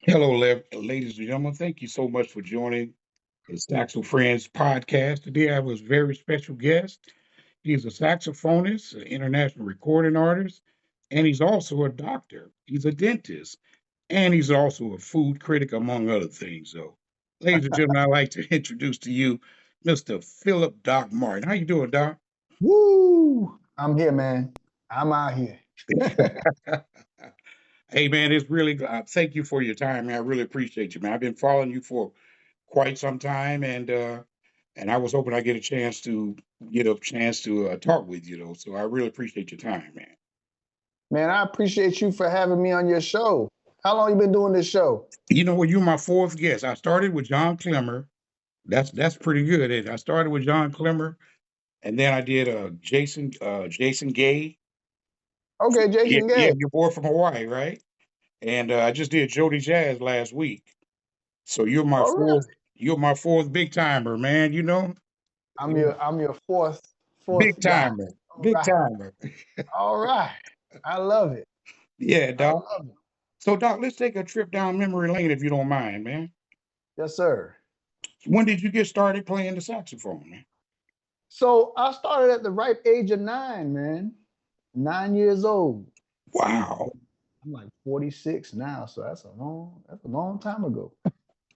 Hello, ladies and gentlemen. Thank you so much for joining the Saxo Friends podcast. Today, I have a very special guest. He's a saxophonist, an international recording artist, and he's also a doctor. He's a dentist, and he's also a food critic, among other things. So, ladies and gentlemen, I'd like to introduce to you Mr. Philip Doc Martin. How you doing, Doc? Woo! I'm here, man. I'm out here. Hey, man, it's really thank you for your time, man. I really appreciate you, man. I've been following you for quite some time, and I was hoping I get a chance to talk with you, though. So I really appreciate your time, man. Man, I appreciate you for having me on your show. How long you been doing this show? You know what? You're my fourth guest. I started with John Clemmer. That's pretty good. I started with John Clemmer, and then I did Jason Gay. Okay, Yeah, Jason yeah, Gay. your boy from Hawaii, right? And I just did Jody Jazz last week. So Oh, really? you're my fourth big timer, man. You know, I'm your fourth big guy. timer, All big right. timer. All right. I love it. Yeah, I Doc. love it. So, Doc, let's take a trip down memory lane if you don't mind, man. Yes, sir. When did you get started playing the saxophone, man? So I started at the ripe age of 9, man. 9 years old. Wow. I'm like 46 now, so that's a long time ago.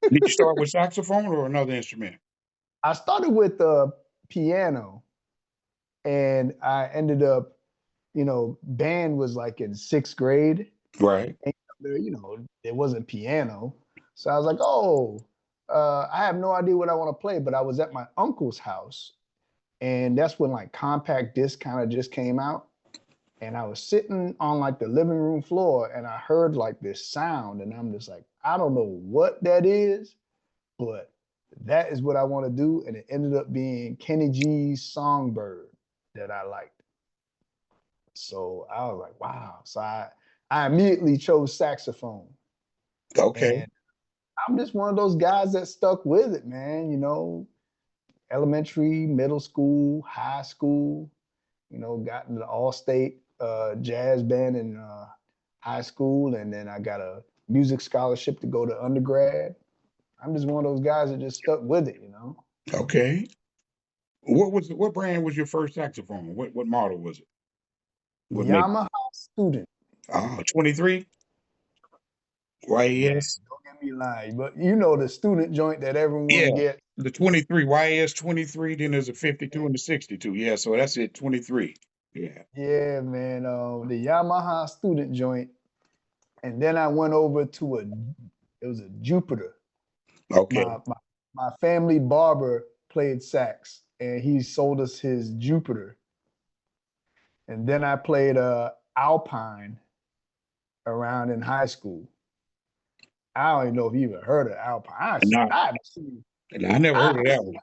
Did you start with saxophone or another instrument? I started with the piano and I ended up, band was like in 6th grade. Right. And, it wasn't piano. So I was like, oh, I have no idea what I want to play, but I was at my uncle's house. And that's when like compact disc kind of just came out. And I was sitting on like the living room floor and I heard like this sound. And I'm just like, I don't know what that is, but that is what I want to do. And it ended up being Kenny G's Songbird that I liked. So I was like, wow. So I immediately chose saxophone. Okay. And I'm just one of those guys that stuck with it, man. Elementary, middle school, high school, got in the all-state jazz band in high school. And then I got a music scholarship to go to undergrad. I'm just one of those guys that just stuck with it. Okay. What brand was your first saxophone? What model was it? What make? Yamaha student. 23 Man, YAS. don't get me lying, but you know the student joint that everyone Yeah. get. The 23 YAS 23. Then there's a 52 and a 62. Yeah. So that's it. 23. Yeah. Yeah, man. The Yamaha student joint, and then I went over to it was a Jupiter. Okay. My family barber played sax, and he sold us his Jupiter. And then I played Alpine around in high school. I don't even know if you even heard of Alpine. Nah, I haven't seen I never I heard of haven't that seen one.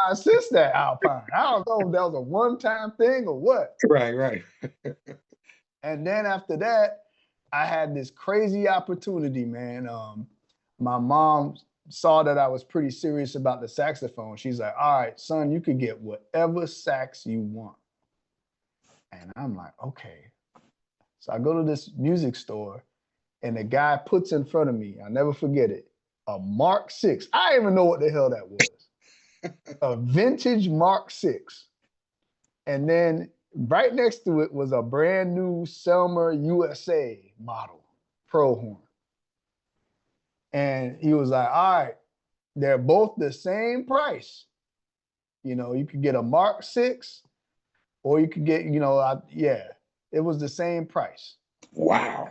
Alpine since that Alpine. I don't know if that was a one-time thing or what. Right. Right. And then after that, I had this crazy opportunity, man. My mom saw that I was pretty serious about the saxophone. She's like, all right, son, you can get whatever sax you want. And I'm like, okay. So I go to this music store and the guy puts in front of me, I'll never forget it, a Mark 6. I didn't even know what the hell that was. A vintage Mark 6. And then right next to it was a brand new Selmer USA model pro horn. And he was like, all right, they're both the same price. You could get a Mark 6 or you could get, yeah, it was the same price. Wow.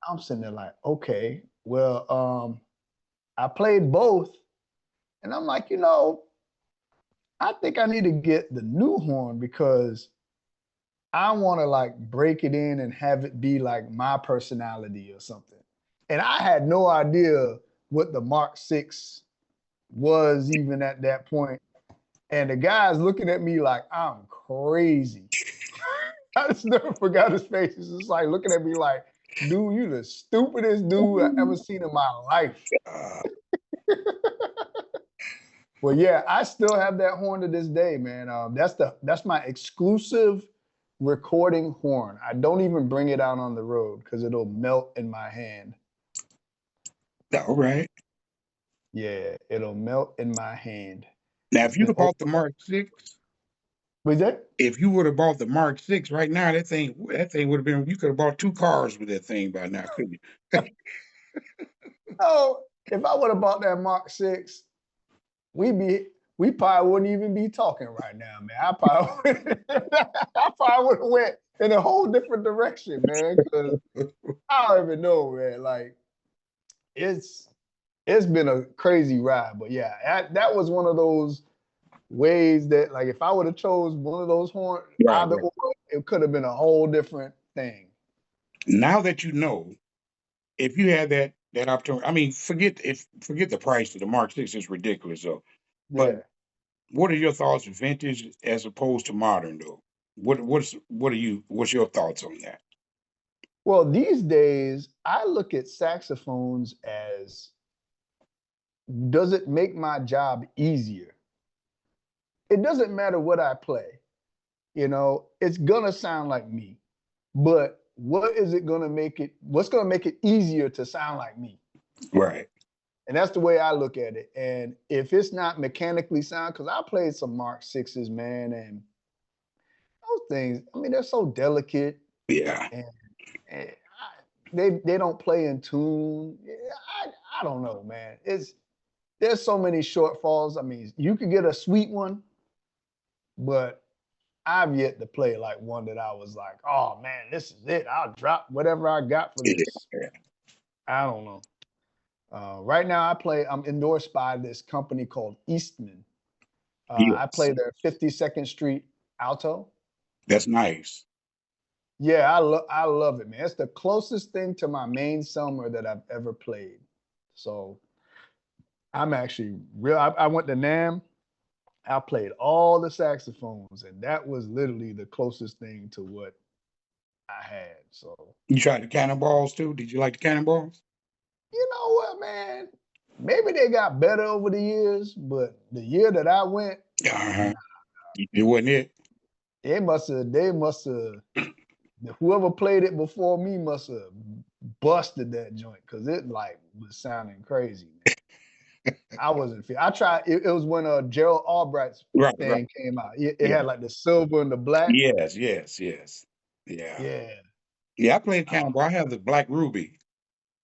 I'm sitting there like, okay, well, I played both. And I'm like, I think I need to get the new horn because I want to like break it in and have it be like my personality or something. And I had no idea what the Mark 6 was even at that point. And the guy's looking at me like I'm crazy. I just never forgot his face. He's just like looking at me like, dude, you the stupidest dude I ever seen in my life. Uh, Well, yeah, I still have that horn to this day, man. That's my exclusive recording horn. I don't even bring it out on the road because it'll melt in my hand. All right. Yeah, it'll melt in my hand. Now, It's if you'd been have over. bought the Mark 6, Was that? if you would have bought the Mark 6 right now, that thing would have been, you could have bought 2 cars with that thing by now, couldn't you? Oh, if I would have bought that Mark 6, we probably wouldn't even be talking right now, man. I probably would have went in a whole different direction, man. Because I don't even know, man. Like it's it's been a crazy ride, but yeah, that was one of those ways that, like, if I would have chose one of those horn Right, either right. or, it could have been a whole different thing. Now that you know, if you had that opportunity, I mean, forget the price of the Mark 6 is ridiculous though. But Yeah. what are your thoughts of vintage as opposed to modern though? What's your thoughts on that? Well, these days I look at saxophones as, does it make my job easier? It doesn't matter what I play, it's gonna sound like me. But what's gonna make it easier to sound like me? Right. And that's the way I look at it. And if it's not mechanically sound, because I played some Mark Sixes, man, and those things, I mean, they're so delicate, Yeah. and, they don't play in tune. Yeah, I don't know, man. There's so many shortfalls. I mean, you could get a sweet one, but I've yet to play like one that I was like, oh man, this is it. I'll drop whatever I got for this. Yeah. I don't know. Right now, I'm endorsed by this company called Eastman. I Yes. play their 52nd Street Alto. That's nice. Yeah, I love it, man. It's the closest thing to my main Selmer that I've ever played. So I'm actually real. I went to Nam. I played all the saxophones, and that was literally the closest thing to what I had. So You tried the cannonballs too? Did you like the cannonballs? you know what, man? Maybe they got better over the years, but the year that I went, Uh-huh. It wasn't it. they must have, whoever played it before me must have busted that joint because it like was sounding crazy, man. I wasn't I tried it was when Gerald Albright's Right, right. thing came out. It Yeah. had like the silver and the black. Yes, yes, yes. Yeah. Yeah. Yeah, I played Oh, cannonball. I have the Black Ruby.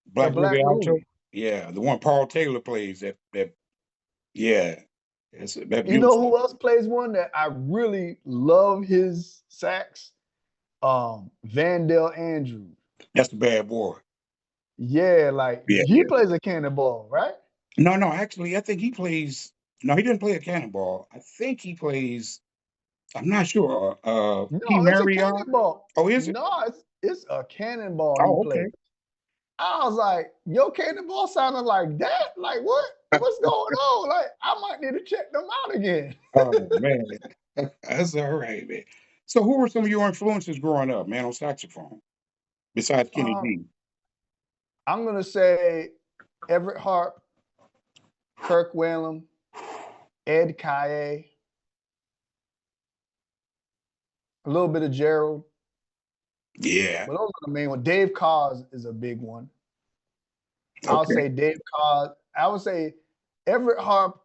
the Black Black Ruby Alto. Ruby. Yeah, the one Paul Taylor plays that yeah. It's that You know beautiful. who else plays one that I really love his sax? Vandell Andrews. That's the bad boy. Yeah, like Yeah, he yeah. plays a cannonball, right? No, no, actually, I think he plays. No, he didn't play a cannonball. I think he plays. I'm not sure. P. No, it's a Marriott. cannonball. Oh, is it? No, it's a cannonball he Oh, okay. plays. I was like, your cannonball sounded like that. Like what? What's going on? Like I might need to check them out again. Oh man, that's all right, man. So, who were some of your influences growing up, man, on saxophone besides Kenny Um, G? I'm gonna say Everett Harp, Kirk Whalum, Ed Kaye, a little bit of Gerald, Yeah. but those are the main ones. Dave Cars is a big one. I'll Okay. say Dave Cars. I would say Everett Harp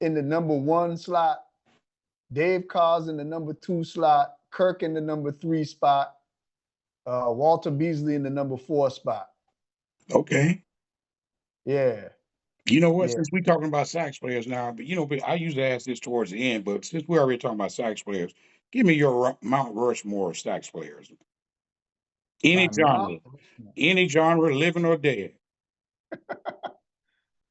in the number one slot, Dave Cars in the number two slot, Kirk in the number three spot, Walter Beasley in the number four spot. Okay. Yeah, You know what? yeah. Since we're talking about sax players now, but I usually ask this towards the end, but since we're already talking about sax players, give me your Mount Rushmore of sax players. My mouth. Any genre, living or dead.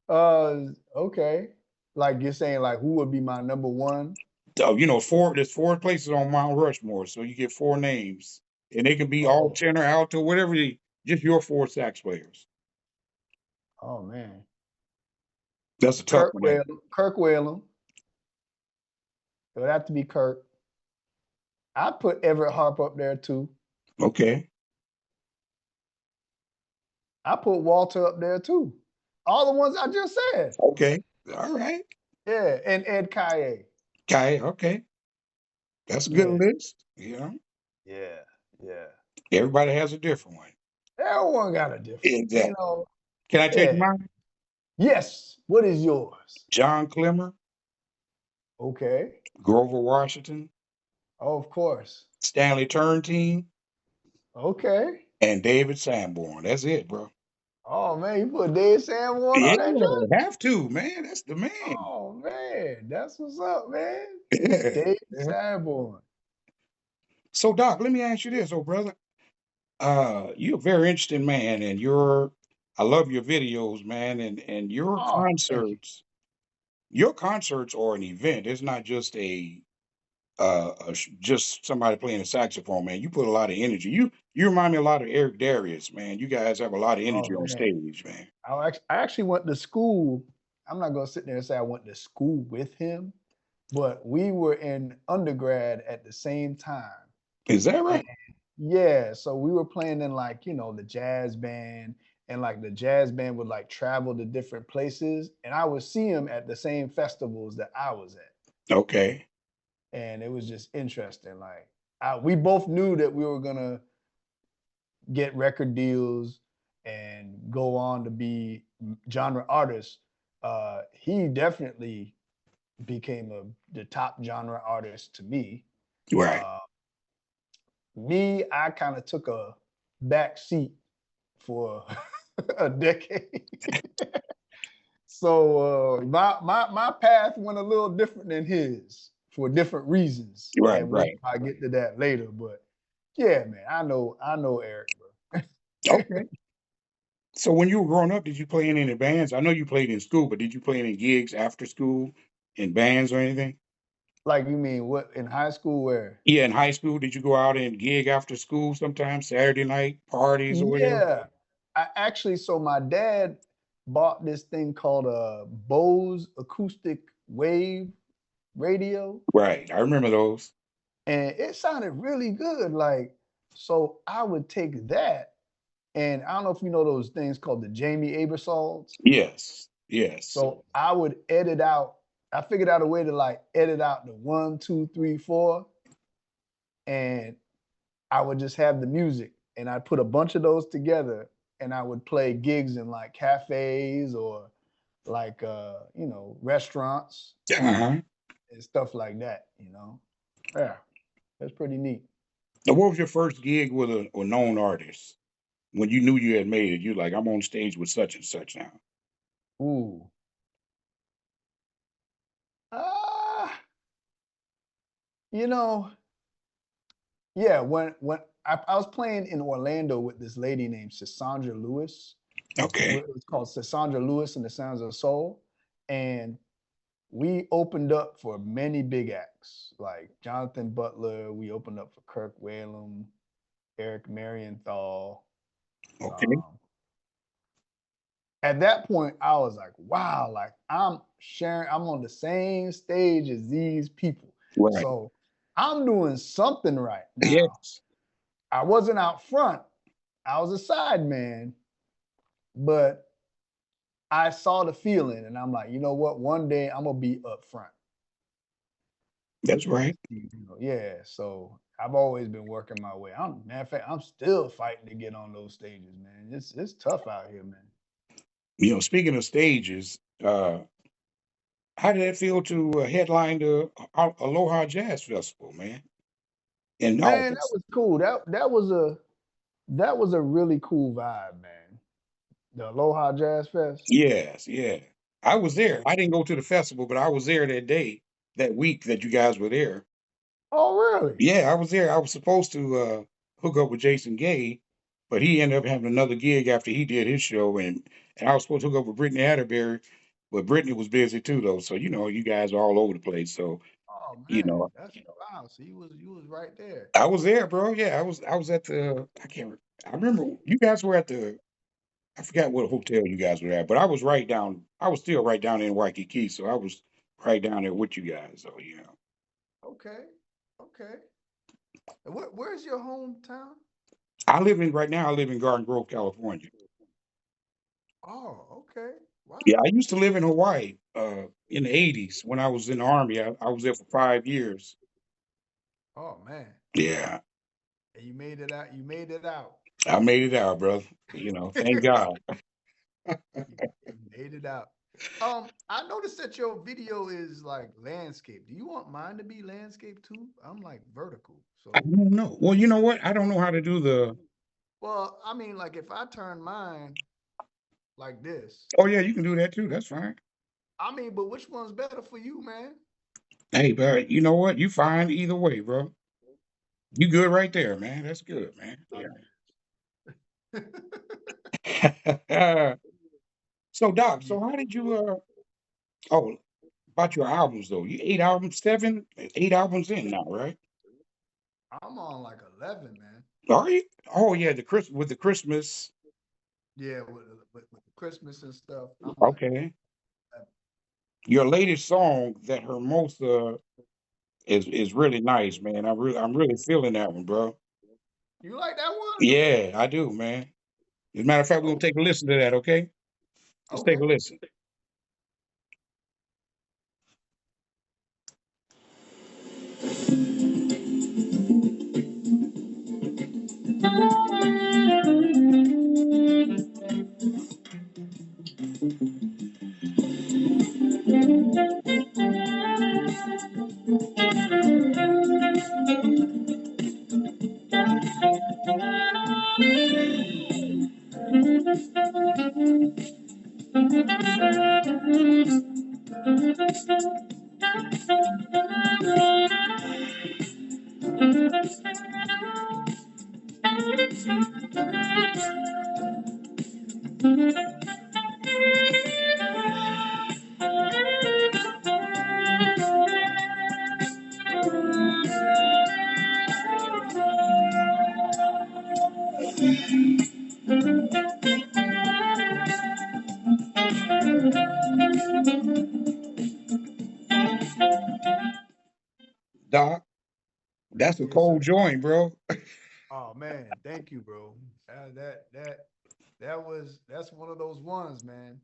Okay. Like you're saying, like who would be my number one? So, there's 4 places on Mount Rushmore, so you get 4 names, and they can be all Oh, tenor, alto, whatever. Just your 4 sax players. oh man. That's a tough Kirk one. Whalum. Kirk Whalum. It would have to be Kirk. I'd put Everett Harp up there too. Okay. I put Walter up there too. All the ones I just said. Okay. All right. Yeah, and Ed Kaye. Okay. Okay. That's a good Yeah, list. yeah, yeah. Everybody has a different one. Everyone got a different, Exactly. Can I tell you Yeah. mine? Yes. What is yours? John Clemmer, Okay. Grover Washington, Oh, of course. Stanley Turrentine, Okay. and David Sanborn. That's it, bro. Oh man, you put Dave Sanborn Yeah, on that joint? have to, man. That's the man. Oh man, that's what's up, man. Yeah. Dave Yeah. Sanborn. So, Doc, let me ask you this, oh brother. You're a very interesting man, and I love your videos, man, and Oh, thank you. your concerts are an event. It's not just just somebody playing a saxophone, man. You put a lot of energy. You remind me a lot of Eric Darius, man. You guys have a lot of Oh energy on man. stage, man. I actually went to school. I'm not gonna sit there and say I went to school with him, but we were in undergrad at the same time. Is that And right? yeah, so we were playing in like, the jazz band, and like the jazz band would like travel to different places, and I would see him at the same festivals that I was at. Okay. And it was just interesting. Like we both knew that we were gonna get record deals and go on to be genre artists. He definitely became the top genre artist to me. Right. Uh, Me, I kind of took a back seat for a decade. So my path went a little different than his for different reasons, Right. and we'll Right. probably get to that later. But yeah, man, I know Eric, bro. Okay. So when you were growing up, did you play in any bands? I know you played in school, but did you play any gigs after school in bands or anything? Like you mean what in high school where? Yeah, in high school, did you go out and gig after school sometimes, Saturday night parties or whatever? Yeah, I actually so my dad bought this thing called a Bose acoustic wave radio, Right. I remember those. and it sounded really good. Like, so I would take that, and I don't know if you know those things called the Jamie Aebersolds. Yes. Yes. So I would edit out. I figured out a way to like edit out the one, two, three, four, and I would just have the music, and I'd put a bunch of those together, and I would play gigs in like cafes or like restaurants Uh-huh. and stuff like that. Yeah, that's pretty neat. Now, what was your first gig with a known artist? When you knew you had made it, you like, I'm on stage with such and such now. Ooh. Ah, you know, yeah, when I was playing in Orlando with this lady named Cassandra Lewis. Okay. It was called Cassandra Lewis and the Sounds of Soul. And we opened up for many big acts like Jonathan Butler. We opened up for Kirk Whalum, Eric Marienthal. Okay. Um, at that point, I was like, wow, like I'm on the same stage as these people. Right. So I'm doing something right now. Yes. I wasn't out front, I was a side man, but I saw the feeling and I'm like, you know what? One day I'm gonna be up front. That's right. Yeah. So I've always been working my way. Matter of fact, I'm still fighting to get on those stages, man. It's tough out here, man. Speaking of stages, how did it feel to headline the Aloha Jazz Festival, man, in Man, that August? was cool. That was a really cool vibe, man. The Aloha Jazz Fest. Yes, yeah. I was there. I didn't go to the festival, but I was there that day, that week that you guys were there. Oh, really? Yeah, I was there. I was supposed to hook up with Jason Gay, but he ended up having another gig after he did his show, and I was supposed to hook up with Brittany Atterbury, but Brittany was busy too, though. So you guys are all over the place. So Oh you man, know, that's wow. So you was right there. I was there, bro. Yeah, I was at the. I can't. I remember you guys were at the. I forgot what hotel you guys were at, but I was right down. I was still right down in Waikiki, so I was right down there with you guys. So. Okay. Okay. And where's your hometown? Right now. I live in Garden Grove, California. Oh, okay. Yeah, Wow. I used to live in Hawaii in the '80s when I was in the Army. I was there for 5 years. Oh man. Yeah, And you made it out. You made it out. I made it out, brother. Thank God. You made it out. I noticed that your video is like landscape. Do you want mine to be landscape too? I'm like vertical. I So, don't know. Well, you know what? I don't know how to do the. well, I mean, like if I turn mine like this, Oh yeah, you can do that too. That's fine. I mean, but which one's better for you, man? Hey, but you know what? You fine either way, bro. You good right there, man. That's good, man. Yeah. So, Doc, Yeah, so how did you? Oh, about your albums though. You 8 albums, 8 albums in now, right? I'm on like 11, man. Are you? Oh yeah, the Chris with the Christmas. Yeah, with the Christmas and stuff, I'm like Okay. 11. Your latest song that her most is really nice, man. I'm really feeling that one, bro. You like that one? Yeah, I do, man. As a matter of fact, we're gonna Oh, take a listen to that, okay? Let's take okay. a listen. Doc, that's a Yes, sir. cold joint, bro. Oh man, thank you, bro. That's one of those ones, man.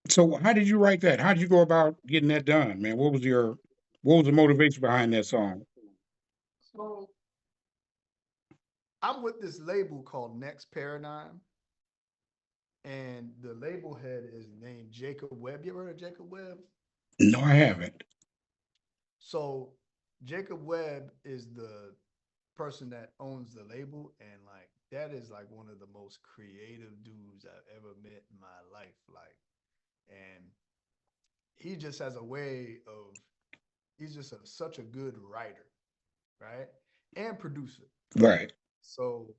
So how did you write that? How did you go about getting that done, man? What was the motivation behind that song? So I'm with this label called Next Paradigm, and the label head is named Jacob Webb. You ever heard of Jacob Webb? No, I haven't. So Jacob Webb is the person that owns the label, and like that is like one of the most creative dudes I've ever met in my life. Like, and he just has a way of he's just such a good writer, right? And producer. Right. So,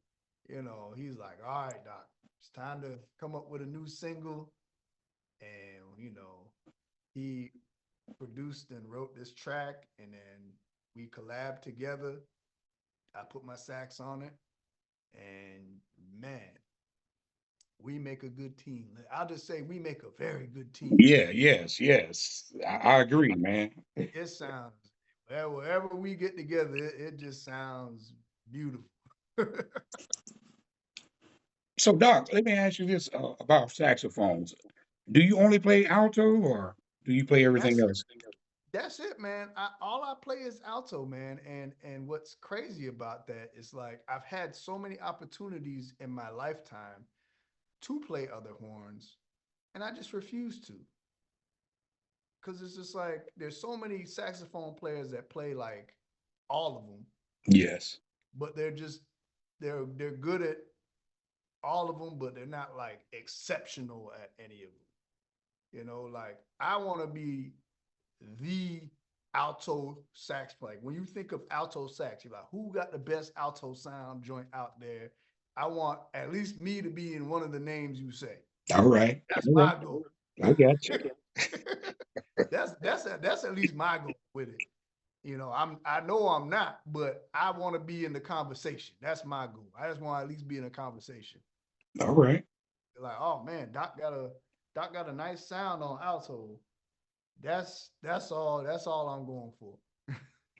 he's like, all right, Doc, it's time to come up with a new single. And, he produced and wrote this track, and then we collabed together. I put my sax on it, and man, we make a good team. I'll just say we make a very good team. Yeah, yes, yes. I agree, man. It sounds, wherever we get together, it just sounds beautiful. So, Doc, let me ask you this about saxophones. Do you only play alto or do you play everything That's else? That's it, man. All I play is alto, man. And what's crazy about that is like I've had so many opportunities in my lifetime to play other horns, and I just refuse to. Cause it's just like there's so many saxophone players that play like all of them, Yes. but they're good at all of them, but they're not like exceptional at any of them. Like I want to be the alto sax player. When you think of alto sax, you're like, who got the best alto sound joint out there? I want at least me to be in one of the names you say. All right. That's All right. my goal. I got you. That's at least my goal with it. I know I'm not, but I want to be in the conversation. That's my goal. I just want to at least be in a conversation. All right. They're like, oh man, Doc got a nice sound on alto. That's all I'm going for.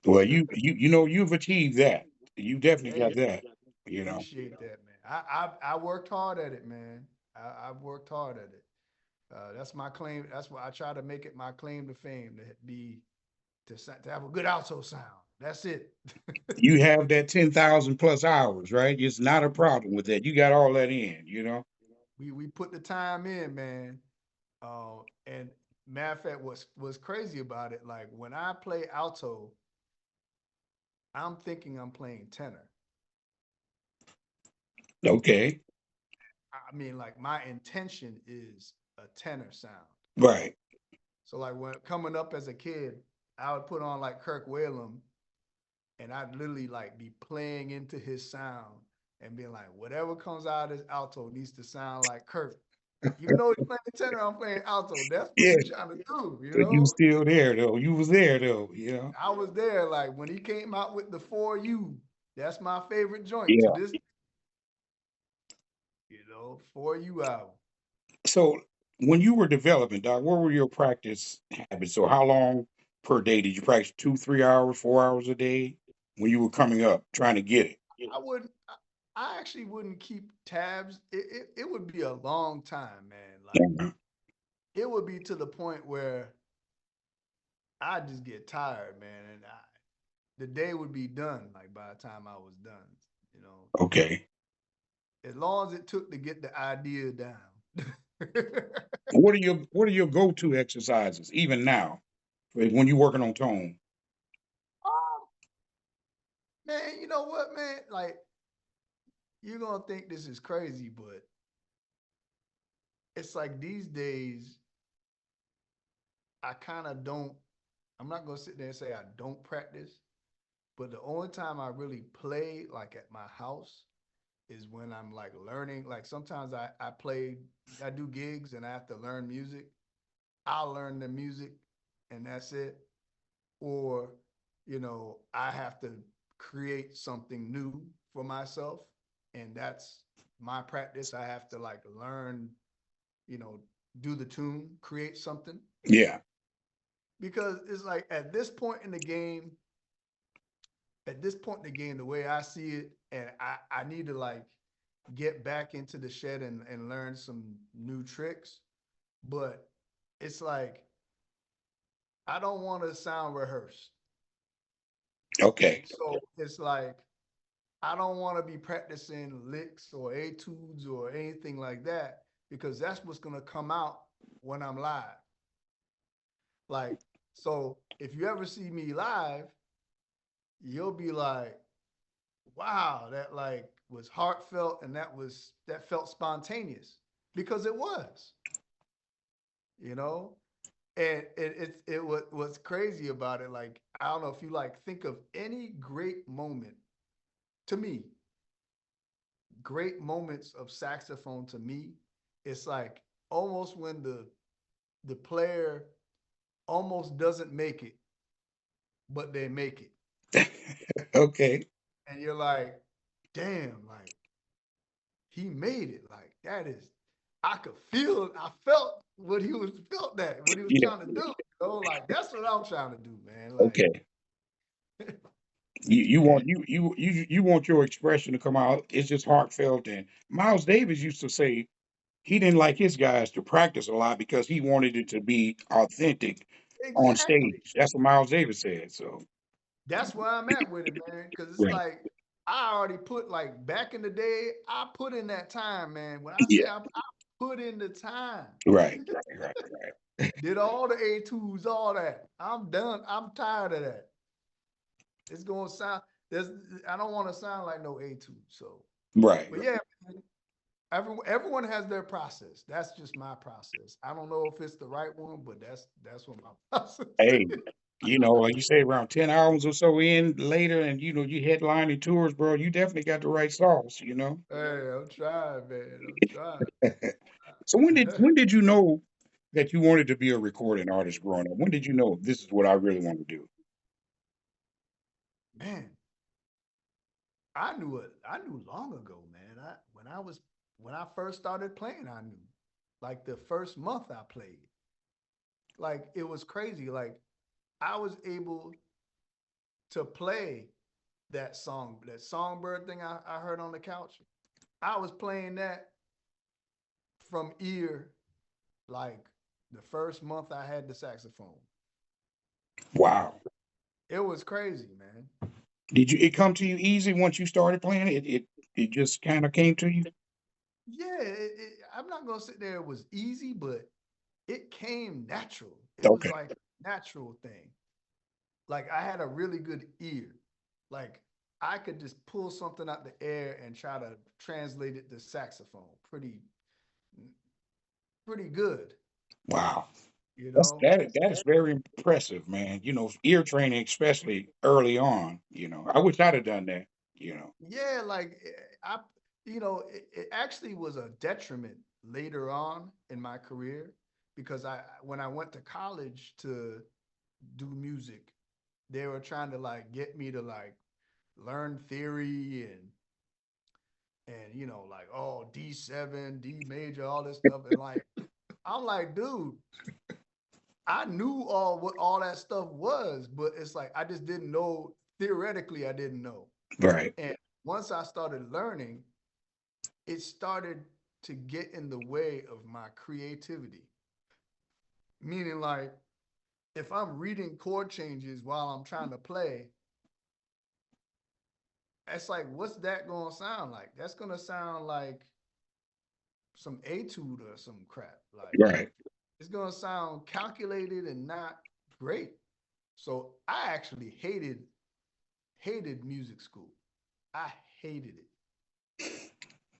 Well, you know you've achieved that. You definitely got Hey, that. You know. appreciate that, man. I worked hard at it, man. I've worked hard at it. That's my claim. That's what I try to make it my claim to fame to be to have a good alto sound. That's it. You have that 10,000 plus hours, right? It's not a problem with that. You got all that in, you know? we put the time in, man. And matter of fact, what's crazy about it, like when I play alto, I'm thinking I'm playing tenor. Okay. I mean, like my intention is a tenor sound. Right. So like when coming up as a kid, I would put on like Kirk Whalum, and I'd literally like be playing into his sound and being like, whatever comes out of this alto needs to sound like Kirk. Even though he's playing tenor, I'm playing alto. That's what Yeah. we're trying to do, you But you know? still there though. You was there though. You know. I was there, like when he came out with the For You, that's my favorite joint to Yeah. this, For You album. So when you were developing, Doc, what were your practice habits? So how long per day did you practice? 2, 3 hours, 4 hours a day when you were coming up trying to get it? I wouldn't, I actually wouldn't keep tabs. It would be a long time, man. Like Uh-huh. it would be to the point where I just get tired, man, and the day would be done. Like by the time I was done, you know, Okay. as long as it took to get the idea down. What are your go-to exercises even now when you're working on tone? Um, man, you know what, man? Like you're gonna think this is crazy, but it's like these days I kind of don't. I'm not gonna sit there and say I don't practice, but the only time I really play like at my house is when I'm like learning. Like sometimes I do gigs and I have to learn music. I'll learn the music and that's it. Or, I have to create something new for myself. And that's my practice. I have to like learn, you know, do the tune, create something. Yeah. Because it's like at this point in the game, the way I see it, and I need to like get back into the shed and learn some new tricks. But it's like I don't want to sound rehearsed. Okay. So it's like I don't want to be practicing licks or etudes or anything like that because that's what's gonna come out when I'm live. Like, so if you ever see me live, you'll be like, wow, that like was heartfelt and that felt spontaneous because it was, you know? And what's crazy about it, like, I don't know if you like think of any great moment to me, great moments of saxophone to me, it's like almost when the player almost doesn't make it, but they make it. Okay. And you're like, damn, like he made it. Like that is, I felt what he was Yeah. trying to do. Like that's what I'm trying to do, man. Like, Okay. You and want you want your expression to come out. It's just heartfelt. And Miles Davis used to say he didn't like his guys to practice a lot because he wanted it to be authentic on exactly. stage. That's what Miles Davis said. So That's where I'm at with it, man. Cause it's right. like I already put like back in the day, I put in that time, man. When I say Yeah. I put in the time. Right. Right. Did all the A2s, all that. I'm done. I'm tired of that. It's gonna sound there's I don't want to sound like no A2. So, Right. but yeah, everyone has their process. That's just my process. I don't know if it's the right one, but that's what my process Hey, is. like you say, around 10 albums or so in later, and you headlining tours, bro. You definitely got the right sauce. Hey, I'm trying, man. I'm trying. So when did you know that you wanted to be a recording artist growing up? When did you know this is what I really want to do? Man, I knew it. I knew long ago, man. When I first started playing, I knew. Like the first month I played, like it was crazy. Like I was able to play that songbird thing I heard on the couch. I was playing that from ear like the first month I had the saxophone. Wow. It was crazy, man. Did it come to you easy once you started playing it? It just kind of came to you? Yeah, I'm not gonna sit there, it was easy, but it came natural. It was Okay. like a natural thing. Like I had a really good ear. Like I could just pull something out the air and try to translate it to saxophone pretty good, Wow. you That's know? that is very impressive, man. Ear training, especially early on. I wish I'd have done that. You know. Yeah, like I, it actually was a detriment later on in my career because when I went to college to do music, they were trying to like get me to like learn theory and like oh D7, D major, all this stuff, and like I'm like, dude, I knew what all that stuff was, but it's like I just didn't know theoretically. I didn't know, Right. and once I started learning, it started to get in the way of my creativity. Meaning, like, if I'm reading chord changes while I'm trying to play, it's like, what's that gonna sound like? That's gonna sound like some etude or some crap. Like, Right. it's gonna sound calculated and not great. So I actually hated music school. I hated it.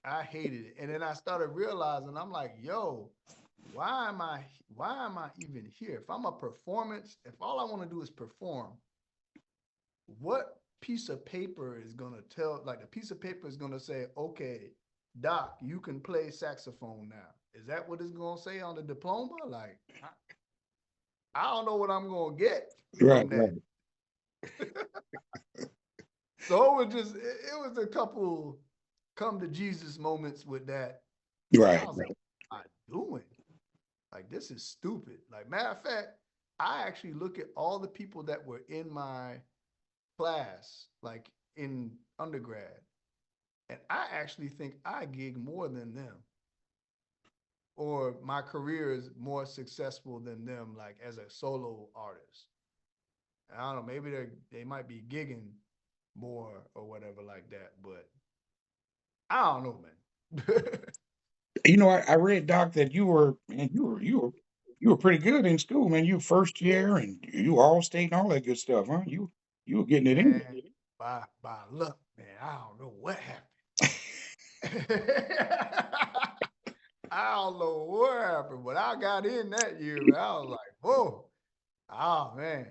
I hated it. And then I started realizing I'm like, yo, why am I why am I even here? If I'm a performance, if all I want to do is perform, what piece of paper is gonna tell like the piece of paper is gonna say, okay, Doc, you can play saxophone now. Is that what it's gonna say on the diploma? Like I don't know what I'm gonna get Right. from that. Right. So it was a couple come to Jesus moments with that. And I Right. was like, what am I doing? Like, this is stupid. Like, matter of fact, I actually look at all the people that were in my class, like in undergrad, and I actually think I gig more than them, or my career is more successful than them, like as a solo artist. I don't know, maybe they might be gigging more or whatever like that, but I don't know, man. I read, Doc, that you were pretty good in school, man. You first year and you all state and all that good stuff, huh? You were getting it in. Man, by luck, man, I don't know what happened. I don't know what happened, but I got in that year, man. I was like, whoa, oh man.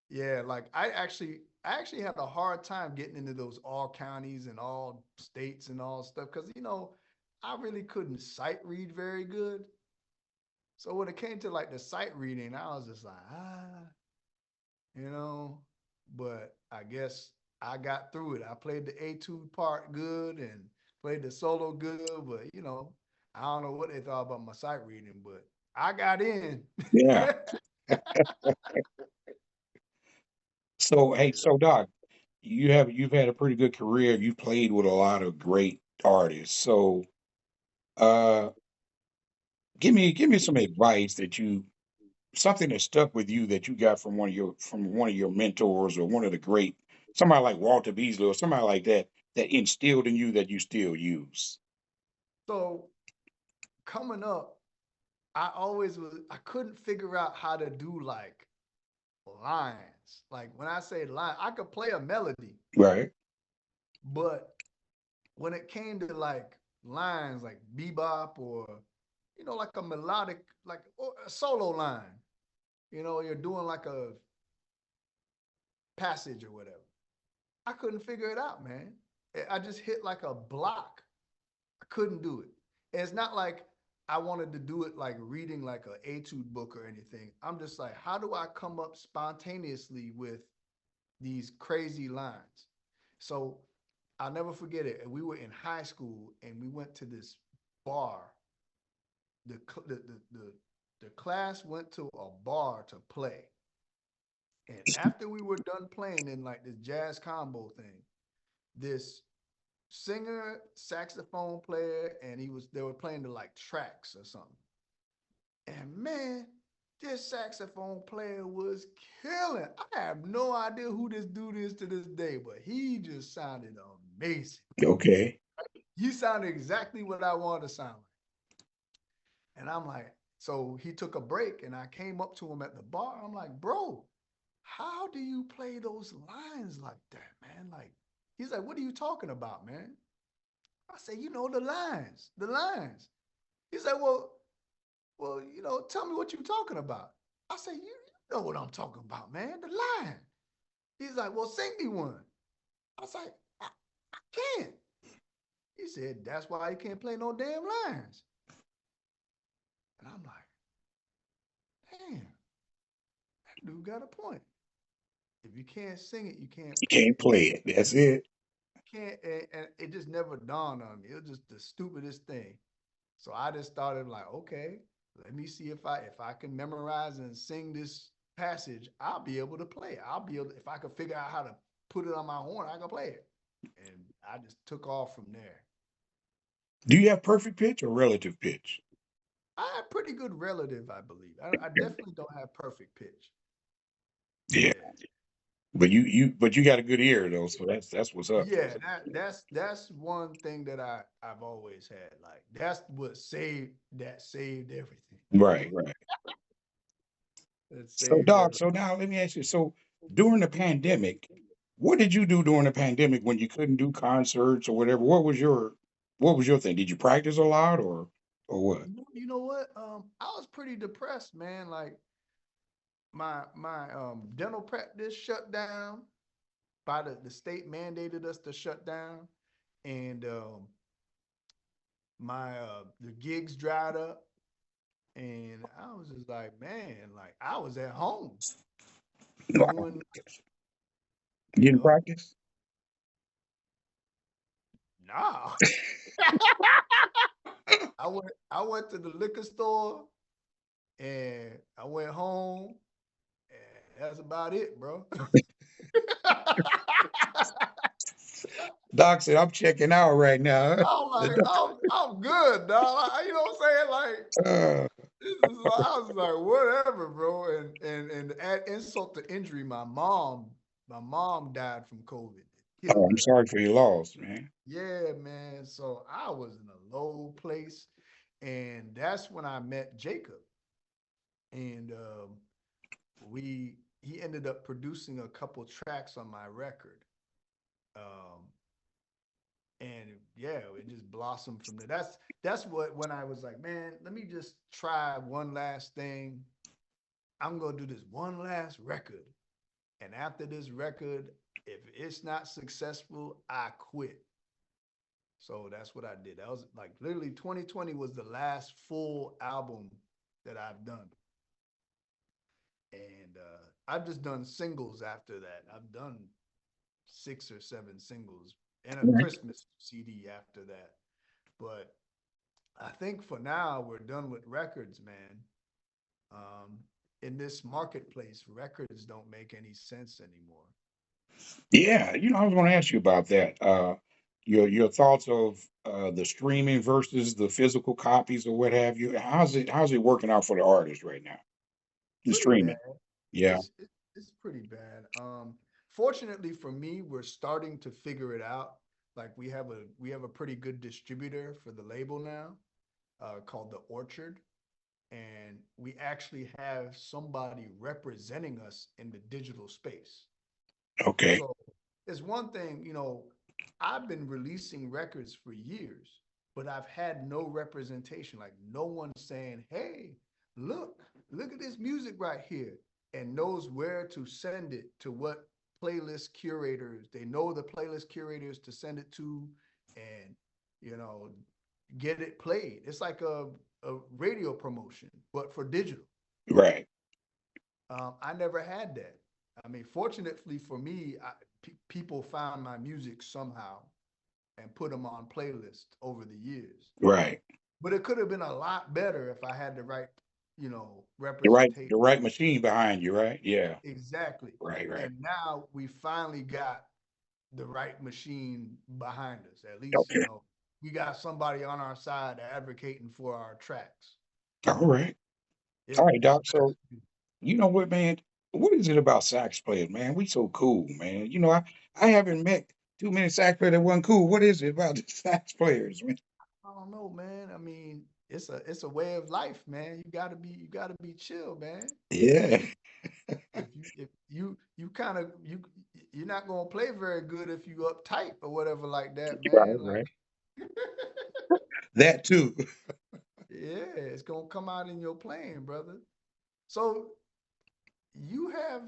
Yeah, like I actually had a hard time getting into those all counties and all states and all stuff because I really couldn't sight read very good. So when it came to like the sight reading, I was just like, you know, but I guess I got through it. I played the etude part good and played the solo good, but I don't know what they thought about my sight reading, but I got in. Yeah. So, hey, Yeah. so Doc, you've had a pretty good career. You've played with a lot of great artists. So, uh, give me some advice something that stuck with you that you got from one of your mentors or one of the great somebody like Walter Beasley or somebody like that that instilled in you that you still use. So coming up, I couldn't figure out how to do like lines. Like when I say line, I could play a melody, Right. but when it came to like lines like bebop or like a melodic like or a solo line, you're doing like a passage or whatever. I couldn't figure it out, man. I just hit like a block. I couldn't do it. And it's not like I wanted to do it like reading like a etude book or anything. I'm just like, how do I come up spontaneously with these crazy lines? So I'll never forget it. We were in high school and we went to this bar. The class went to a bar to play. And after we were done playing in like this jazz combo thing, this singer, saxophone player, and they were playing the like tracks or something. And man, this saxophone player was killing. I have no idea who this dude is to this day, but he just sounded amazing. Okay. He sounded exactly what I wanted to sound like. And I'm like, so he took a break and I came up to him at the bar. I'm like, bro, how do you play those lines like that, man? Like, he's like, what are you talking about, man? I say, the lines, the lines. He's like, well, tell me what you're talking about. I say, you know what I'm talking about, man, the line. He's like, well, sing me one. I was like, I can't. He said, that's why you can't play no damn lines. And I'm like, damn, that dude got a point. If you can't sing it, you can't You play can't it. play it. That's it. I can't, and it just never dawned on me. It was just the stupidest thing. So I just started like, okay, let me see if I can memorize and sing this passage, I'll be able to play it. I'll be able if I could figure out how to put it on my horn, I can play it. And I just took off from there. Do you have perfect pitch or relative pitch? I have pretty good relative, I believe. I definitely don't have perfect pitch. Yeah. Yeah. But you got a good ear though, so that's what's up. Yeah, that's one thing that I've always had. Like that's what saved everything. Right, right. That So, saved dog, everything. so now let me ask you. So, during the pandemic, what did you do during the pandemic when you couldn't do concerts or whatever? What was your thing? Did you practice a lot or what? You know what? I was pretty depressed, man. Like my dental practice shut down by the state mandated us to shut down, and my the gigs dried up, and I was just like, man, like I was at home Wow. doing, You you didn't know, practice? nah. I went to the liquor store and I went home and that's about it, bro. Doc said, I'm checking out right now. I'm like, I'm good, dog. You know what I'm saying? Like, Uh, this is I was like, whatever, bro. And add insult to injury, my mom died from COVID. It oh, killed I'm her. sorry for your loss, man. Yeah, man. So I was in a low place. And that's when I met Jacob. And we he ended up producing a couple tracks on my record. Um, and yeah, it just blossomed from there. That's what when I was like, man, let me just try one last thing. I'm gonna do this one last record, and after this record, if it's not successful, I quit. So that's what I did. That was like literally 2020 was the last full album that I've done, and I've just done singles after that. I've done 6 or 7 singles and a Right. Christmas CD after that. But I think for now we're done with records, man. Um, in this marketplace, records don't make any sense anymore. Yeah, I was going to ask you about that. Your thoughts of the streaming versus the physical copies or what have you. How's it working out for the artist right now? The Pretty bad. streaming. Yeah. It's pretty bad. Fortunately for me, we're starting to figure it out. Like we have a pretty good distributor for the label now, called the Orchard, and we actually have somebody representing us in the digital space. Okay. So it's one thing, I've been releasing records for years, but I've had no representation. Like no one saying, hey, look at this music right here, and knows where to send it to what playlist curators. They know the playlist curators to send it to and, you know, get it played. It's like a radio promotion, but for digital. Right. I never had that. I mean, fortunately for me, people found my music somehow and put them on playlists over the years. Right. But it could have been a lot better if I had the right, The right representation. the right machine behind you, right? Yeah. Exactly. Right, right. And now we finally got the right machine behind us. At least, Okay. we got somebody on our side advocating for our tracks. All right. All Yeah. right, So Doc. So you know what, man? What is it about sax players, man? We so cool, man. I haven't met too many sax players that wasn't cool. What is it about the sax players, man? I don't know, man. I mean, it's a way of life, man. You gotta be chill, man. Yeah. If you kind of you're not gonna play very good if you uptight or whatever like that, Right, man. Like right. That too. yeah, it's gonna come out in your playing, brother. So you have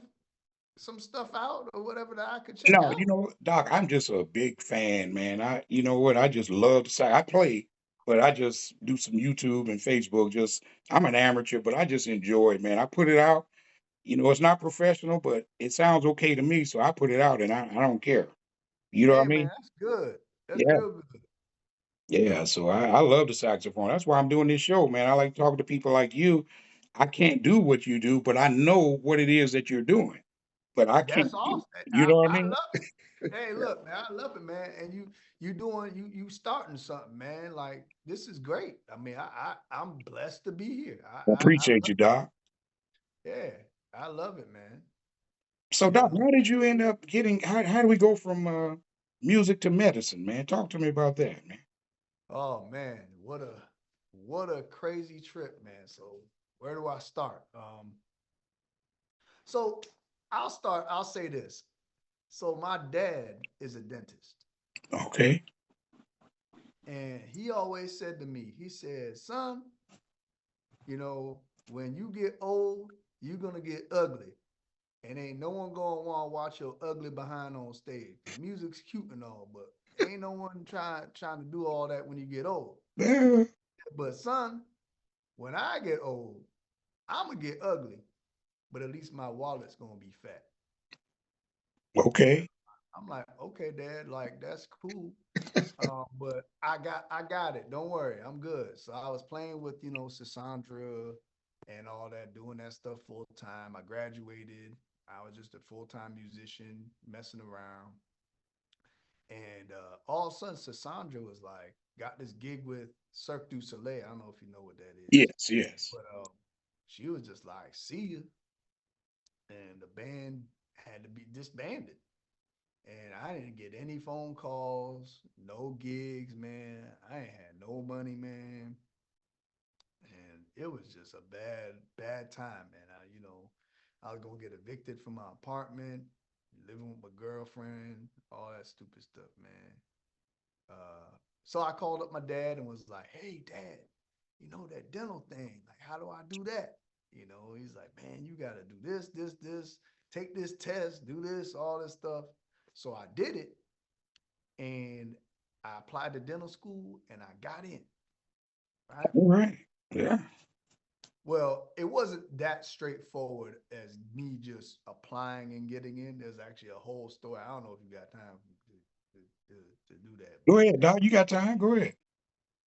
some stuff out or whatever that I could check No, out? Doc, I'm just a big fan, man. You know what? I just love to say I play, but I just do some YouTube and Facebook. I'm an amateur, but I just enjoy it, man. I put it out. It's not professional, but it sounds okay to me, so I put it out, and I don't care. You know what Hey I man, mean? that's good. That's Yeah, real good. yeah. So I love the saxophone. That's why I'm doing this show, man. I like talking to people like you. I can't do what you do, but I know what it is that you're doing. But I can't That's do. awesome. You know what I I mean? love it. Hey, look, man, I love it, man. And you doing you starting something, man. Like this is great. I mean, I'm blessed to be here. I I appreciate love you, Doc. yeah, I love it, man. So, You Doc, know. how did you end up getting? How do we go from music to medicine, man? Talk to me about that, man. Oh man, what a crazy trip, man. So where do I start? So I'll say this. So my dad is a dentist, Okay. and he always said to me, he said, son, when you get old, you're gonna get ugly. And ain't no one gonna want to watch your ugly behind on stage. The music's cute and all, but ain't no one trying to do all that when you get old. Uh, But son, when I get old, I'm gonna get ugly, but at least my wallet's gonna be fat. And okay. I'm like, okay, Dad, like that's cool. But I got it. Don't worry, I'm good. So I was playing with, Cassandra and all that, doing that stuff full time. I graduated. I was just a full-time musician, messing around. And all of a sudden, Cassandra was like, got this gig with Cirque du Soleil. I don't know if you know what that is. Yes, yes. But she was just like, see you. And the band had to be disbanded. And I didn't get any phone calls, no gigs, man. I ain't had no money, man. And it was just a bad time, man. I was gonna get evicted from my apartment, living with my girlfriend, all that stupid stuff, man. So I called up my dad and was like, "Hey, Dad, that dental thing? Like, how do I do that?" He's like, "Man, you gotta do this, take this test, do this, all this stuff." So I did it, and I applied to dental school, and I got in. Right. All right. Yeah. Well, it wasn't that straightforward as me just applying and getting in. There's actually a whole story. I don't know if you got time to do that, Go but ahead, Doc. You got time? Go ahead.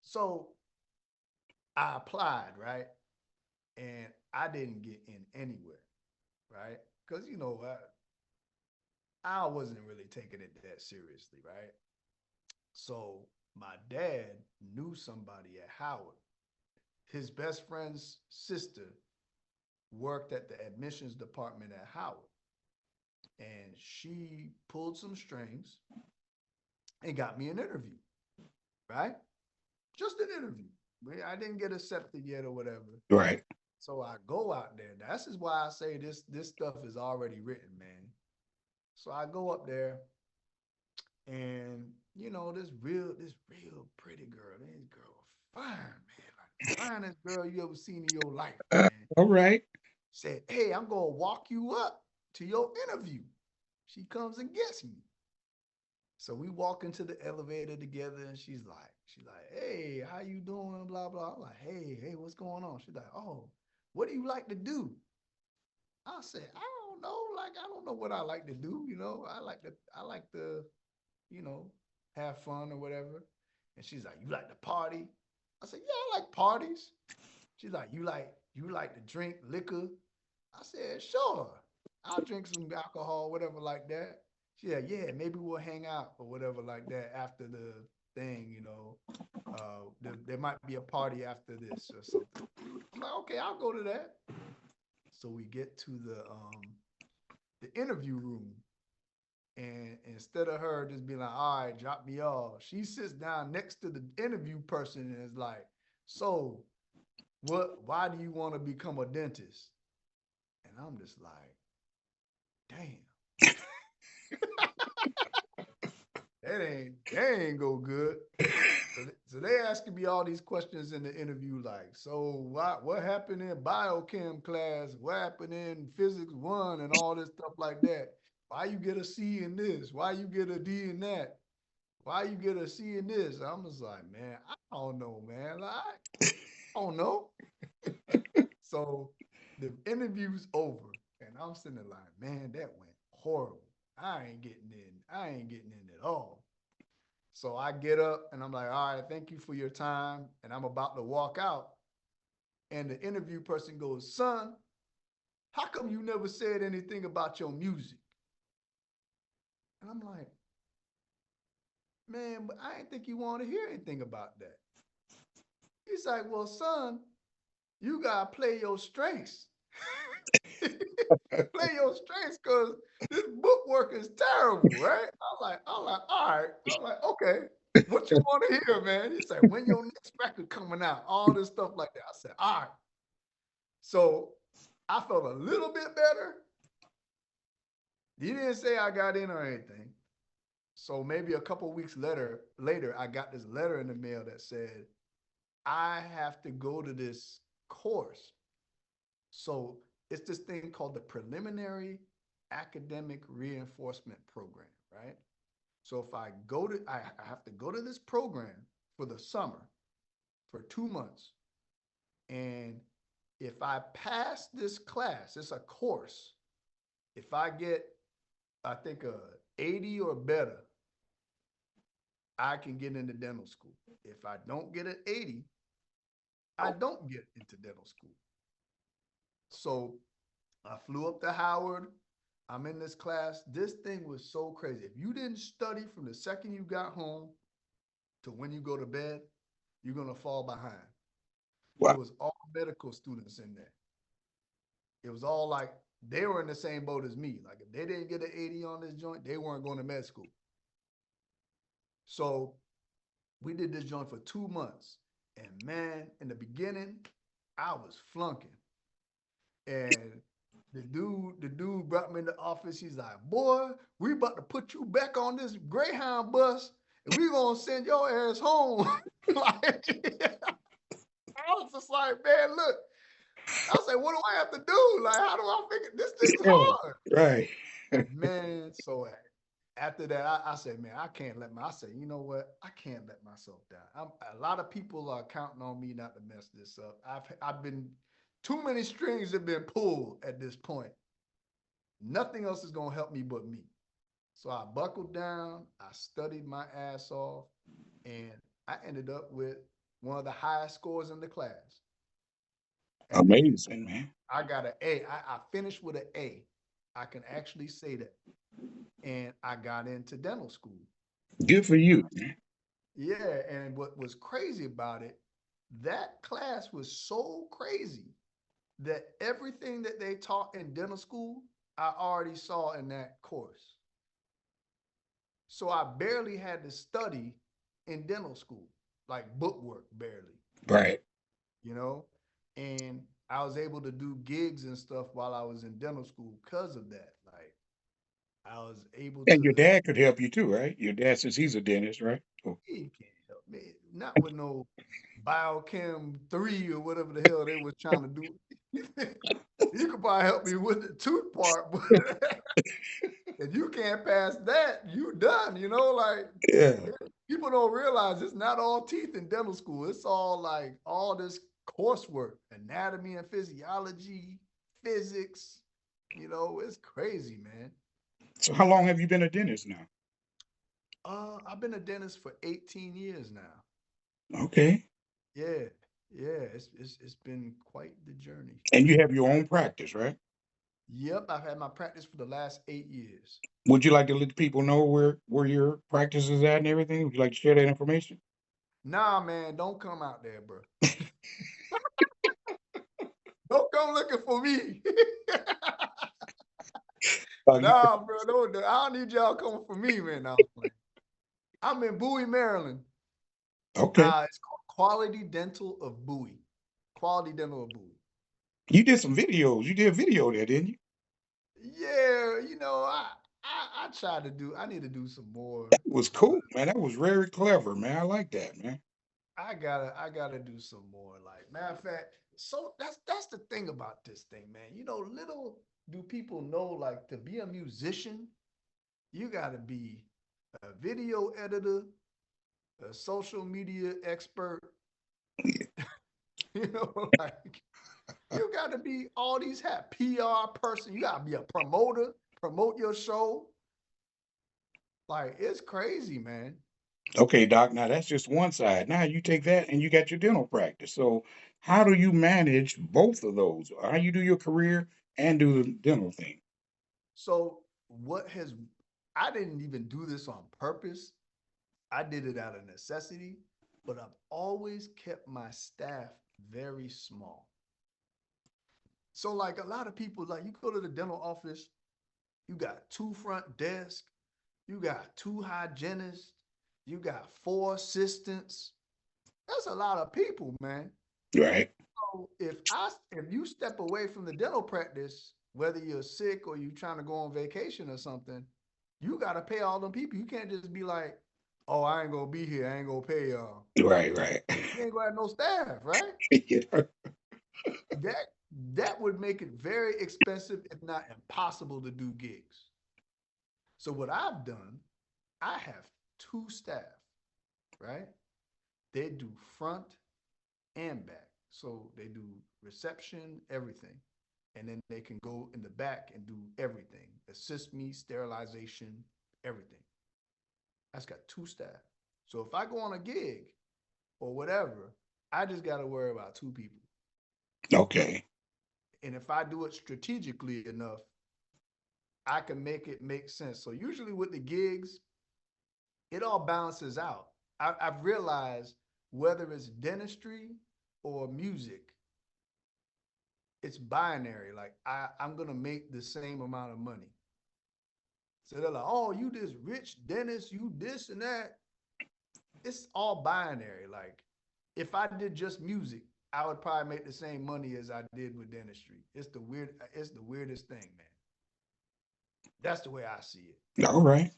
so I applied, right? And I didn't get in anywhere, right? Because, I wasn't really taking it that seriously, right? So my dad knew somebody at Howard. His best friend's sister worked at the admissions department at Howard. And she pulled some strings and got me an interview, right? Just an interview. I didn't get accepted yet or whatever. Right. So I go out there. This is why I say this stuff is already written, man. So I go up there, and this real pretty girl. This girl fine, man. Like the finest girl you ever seen in your life, man. All right. Said, "Hey, I'm gonna walk you up to your interview." She comes and gets me. So we walk into the elevator together, and she's like, "Hey, how you doing?" Blah blah. I'm like, "Hey, what's going on?" She's like, "Oh, what do you like to do?" I said, "I don't know. Like, I don't know what I like to do. I like to, you know, have fun or whatever." And she's like, "You like to party?" I said, "Yeah, I like parties." She's like, "You like to drink liquor?" I said, "Sure. I'll drink some alcohol, whatever like that." She said, "Yeah, maybe we'll hang out or whatever like that after the thing. There might be a party after this or something." I'm like, "Okay, I'll go to that." So we get to the interview room, and instead of her just being like, "All right, drop me off," she sits down next to the interview person and is like, So why do you want to become a dentist? And I'm just like, damn, that ain't go good. So they asking me all these questions in the interview, like, so what happened in biochem class? What happened in physics one and all this stuff like that? Why you get a C in this? Why you get a D in that? Why you get a C in this? I'm just like, man, I don't know, man. Like, I don't know. So the interview's over, and I'm sitting there like, man, that went horrible. I ain't getting in. I ain't getting in at all. So I get up and I'm like, all right, thank you for your time. And I'm about to walk out. And the interview person goes, son, how come you never said anything about your music? And I'm like, man, but I didn't think you want to hear anything about that. He's like, well, son, you got to play your strengths. Play your strengths because this book work is terrible, right? I'm like, all right. I'm like, okay. What you want to hear, man? He said, when your next record coming out, all this stuff like that. I said, all right. So I felt a little bit better. He didn't say I got in or anything. So maybe a couple of weeks later, I got this letter in the mail that said, I have to go to this course. So it's this thing called the Preliminary Academic Reinforcement Program, right? So if I have to go to this program for the summer for 2 months. And if I pass this class, it's a course. If I get, I think, a 80 or better, I can get into dental school. If I don't get an 80, I don't get into dental school. So I flew up to Howard. I'm in this class. This thing was so crazy. If you didn't study from the second you got home to when you go to bed, you're going to fall behind. It Wow. was all medical students in there. It was all like they were in the same boat as me. Like if they didn't get an 80 on this joint, they weren't going to med school. So we did this joint for 2 months. And man, in the beginning, I was flunking. And the dude brought me in the office. He's like, boy, we about to put you back on this Greyhound bus and we gonna send your ass home. Like, I was just like, man, look. I said, what do I have to do? Like, how do I figure this thing's Yeah, hard? right. Man, so after that, I said, man, I can't let my, I said, you know what? I can't let myself down. A lot of people are counting on me not to mess this up. I've been, too many strings have been pulled at this point. Nothing else is going to help me but me. So I buckled down, I studied my ass off, and I ended up with one of the highest scores in the class. And Amazing, man. I got an A. I finished with an A. I can actually say that. And I got into dental school. Good for you, man. Yeah, and what was crazy about it, that class was so crazy that everything that they taught in dental school, I already saw in that course. So I barely had to study in dental school, like bookwork, barely, Right. you know? And I was able to do gigs and stuff while I was in dental school because of that. Like I was able And your to, dad could help you too, right? Your dad, since he's a dentist, right? Oh, he can't help me. Not with no biochem 3 or whatever the hell they was trying to do. You could probably help me with the tooth part, but if you can't pass that, you done, like yeah. people don't realize it's not all teeth in dental school. It's all like all this coursework, anatomy and physiology, physics. It's crazy, man. So how long have you been a dentist now? I've been a dentist for 18 years now. Okay. Yeah, yeah, it's been quite the journey. And you have your own practice, right? Yep, I've had my practice for the last 8 years. Would you like to let people know where your practice is at and everything? Would you like to share that information? Nah, man, don't come out there, bro. Don't come looking for me. You, Nah, bro, I don't need y'all coming for me, man. Nah, I'm in Bowie, Maryland. okay. It's called Quality Dental of Bowie. Quality Dental of Bowie. You did some videos. You did a video there, didn't you? Yeah, I try to do. I need to do some more, That was but cool, man. That was very clever, man. I like that, man. I gotta do some more. Like, matter of fact, so that's the thing about this thing, man. Little do people know, like, to be a musician, you gotta be a video editor, a social media expert, like you gotta be all these hat PR person, you gotta be a promoter, promote your show. Like, it's crazy, man. Okay, doc. Now that's just one side. Now you take that and you got your dental practice. So how do you manage both of those? How you do your career and do the dental thing? So what has I didn't even do this on purpose. I did it out of necessity, but I've always kept my staff very small. So, like, a lot of people, like, you go to the dental office, you got two front desks, you got two hygienists, you got four assistants. That's a lot of people, man. Right. So if you step away from the dental practice, whether you're sick or you trying to go on vacation or something, you got to pay all them people. You can't just be like, "Oh, I ain't gonna be here. I ain't gonna pay y'all." Right, right. You ain't gonna have no staff, right? Yeah. That that would make it very expensive, if not impossible, to do gigs. So what I've done, I have two staff, right? They do front and back. So they do reception, everything. And then they can go in the back and do everything. Assist me, sterilization, everything. That's got two staff. So if I go on a gig or whatever, I just got to worry about two people. Okay. And if I do it strategically enough, I can make it make sense. So usually with the gigs, it all balances out. I've realized whether it's dentistry or music, it's binary. Like, I'm gonna make the same amount of money. So they're like, "Oh, you this rich dentist, you this and that." It's all binary. Like, if I did just music, I would probably make the same money as I did with dentistry. It's the weirdest thing, man. That's the way I see it. All right.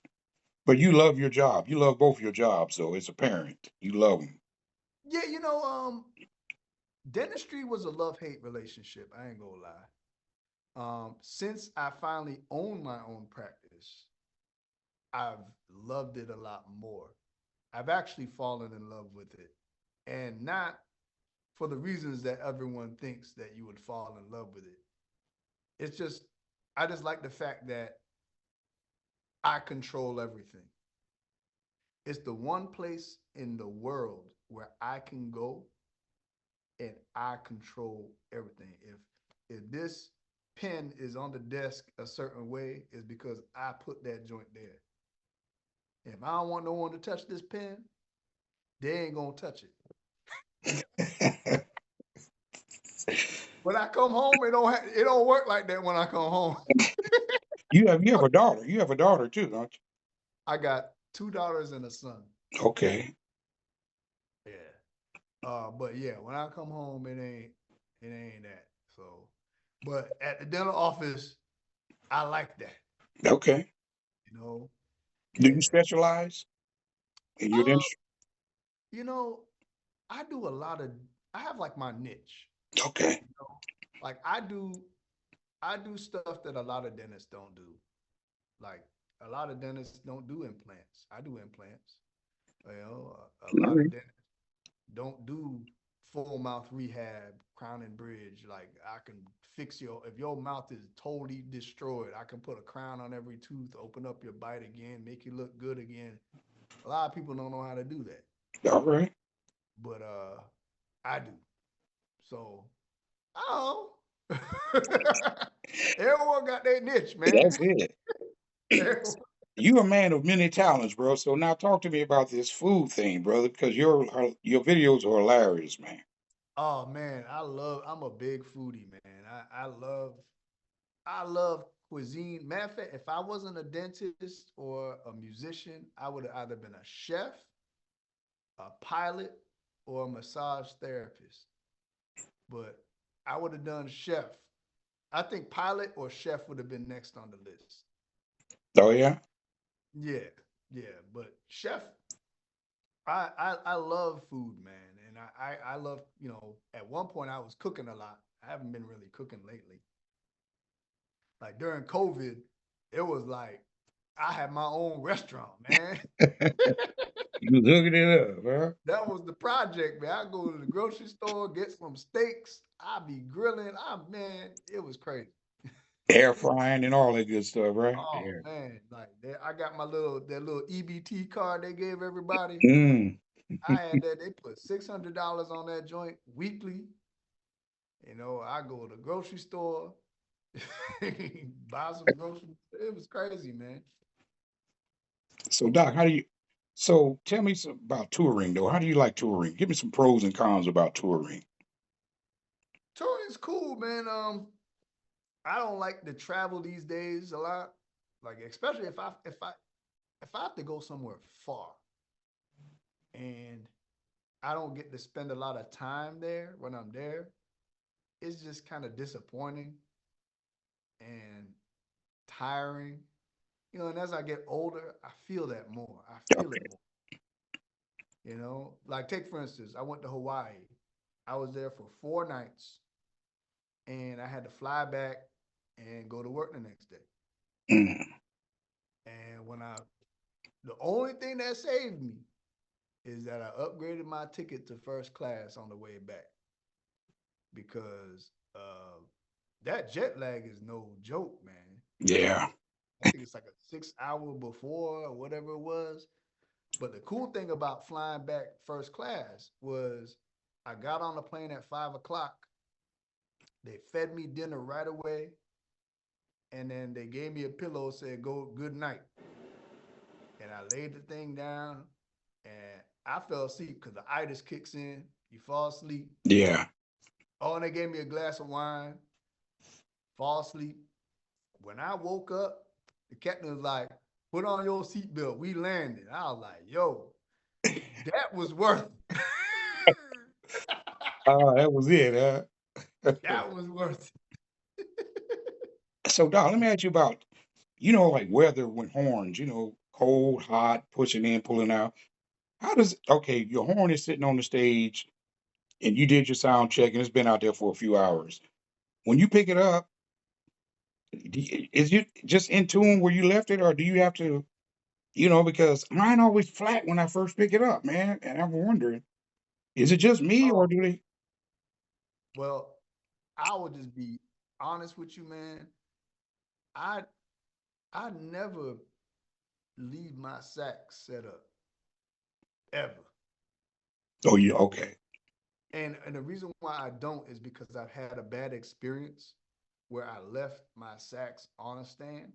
But you love your job. You love both your jobs, so it's apparent. You love them. Yeah, dentistry was a love-hate relationship. I ain't gonna lie. Since I finally own my own practice, I've loved it a lot more. I've actually fallen in love with it, and not for the reasons that everyone thinks that you would fall in love with it. It's just, I just like the fact that I control everything. It's the one place in the world where I can go and I control everything. If this pen is on the desk a certain way, it's because I put that joint there. If I don't want no one to touch this pen, they ain't gonna touch it. When I come home, it don't work like that when I come home. You have a daughter. You have a daughter too, don't I got two daughters and a son. you? Okay. Yeah. But yeah, when I come home, it ain't that. So, but at the dental office, I like that. Okay. You know. Do you Yeah. specialize in your Um, dentistry? you know, I do a lot of. I have like my niche. Okay. You know, like I do stuff that a lot of dentists don't do. Like, a lot of dentists don't do implants. I do implants. A All lot of right. dentists don't do full mouth rehab, crown and bridge. Like, I can fix if your mouth is totally destroyed, I can put a crown on every tooth, open up your bite again, make you look good again. A lot of people don't know how to do that, All right. but I do. So, I don't know. Everyone got their niche, man. That's it. You a man of many talents, bro. So now talk to me about this food thing, brother, because your videos are hilarious, man. Oh man, I'm a big foodie, man. I love cuisine. Matter of fact, if I wasn't a dentist or a musician, I would have either been a chef, a pilot, or a massage therapist, but I would have done chef. I think pilot or chef would have been next on the list. Oh yeah. Yeah, yeah, but chef, I love food, man, and I love, At one point I was cooking a lot. I haven't been really cooking lately. Like during COVID, it was like I had my own restaurant, man. You was hooking it up, huh? That was the project, man. I go to the grocery store, get some steaks. I be grilling. Man, it was crazy. Air frying and all that good stuff, right? Oh Yeah. man, like I got my little EBT card they gave everybody. Mm. I had that. They put $600 on that joint weekly. I go to the grocery store, buy some groceries. It was crazy, man. So Doc, how do you so tell me some about touring though. How do you like touring? Give me some pros and cons about touring. Touring's cool, man. I don't like to travel these days a lot. Like especially if I have to go somewhere far and I don't get to spend a lot of time there when I'm there, it's just kind of disappointing and tiring. And as I get older, I feel that more. I feel it Okay. more. Like take for instance, I went to Hawaii. I was there for 4 nights and I had to fly back and go to work the next day. Mm. And the only thing that saved me is that I upgraded my ticket to first class on the way back because that jet lag is no joke, man. Yeah. I think it's like a 6 hour before or whatever it was. But the cool thing about flying back first class was I got on the plane at 5 o'clock. They fed me dinner right away. And then they gave me a pillow, said, go good night. And I laid the thing down and I fell asleep because the itis kicks in. You fall asleep. Yeah. Oh, and they gave me a glass of wine, fall asleep. When I woke up, the captain was like, put on your seatbelt. We landed. I was like, yo, that was worth it. Oh, that was it, huh? That was worth So Doc, let me ask you about, like weather with horns, cold, hot, pushing in, pulling out. How does okay, your horn is sitting on the stage and you did your sound check and it's been out there for a few hours. When you pick it up, is it just in tune where you left it, or do you have to, because mine always flat when I first pick it up, man, and I'm wondering, is it just me or it. do they? Well, I would just be honest with you, man. I I never leave my sack set up ever. Oh, you okay? And the reason why I don't is because I've had a bad experience where I left my sacks on a stand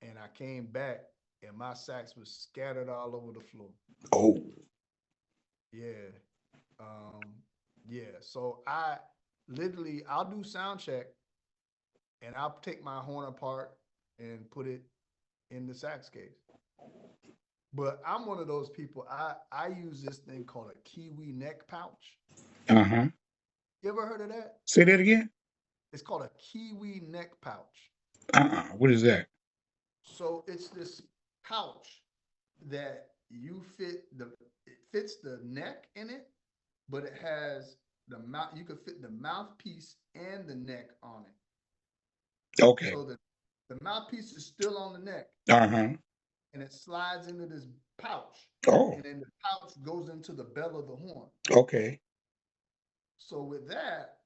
and I came back and my sacks was scattered all over the floor. Oh, Yeah. Um, yeah. So I'll do sound check and I'll take my horn apart and put it in the sax case. But I'm one of those people. I use this thing called a kiwi neck pouch. uh-huh. You ever heard of that? Say that again. It's called a kiwi neck pouch. What is that? So it's this pouch that it fits the neck in it, but it has the mouth. You can fit the mouthpiece and the neck on it. Okay. So the mouthpiece is still on the neck, Uh-huh. and it slides into this pouch, Oh, and then the pouch goes into the bell of the horn. okay. So with that,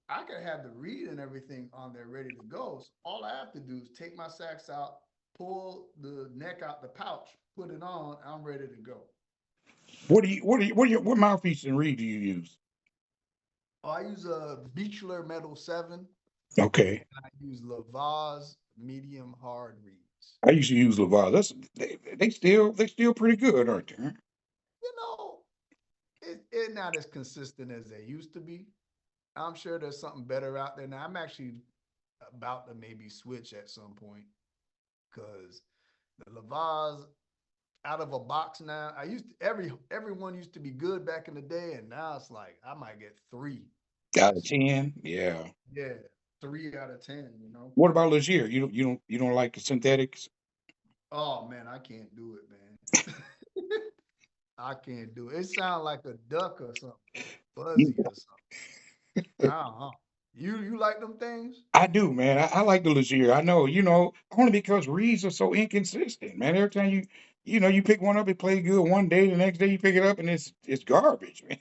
I could have the reed and everything on there ready to go. So all I have to do is take my sax out, pull the neck out the pouch, put it on, I'm ready to go. What mouthpiece and reed do you use? Oh, I use a Beechler Metal 7 Okay. and I use Lavaz medium hard reeds. I used to use Levi's. They still pretty good, aren't they? Huh? You know, it's not as consistent as they used to be. I'm sure there's something better out there now. I'm actually about to maybe switch at some point because the Lavaz out of a box now. I used to, everyone used to be good back in the day, and now it's like I might get three. Out of That's 10, yeah. yeah, 3 out of 10. You know. What about Legier? You don't like the synthetics? Oh man, I can't do it, man. I can't do it. It sounds like a duck or something, You fuzzy or something. I don't know. You like them things? I do, man. I like the Legier. I know, only because reeds are so inconsistent, man. Every time you pick one up, it plays good one day, the next day you pick it up and it's garbage, man.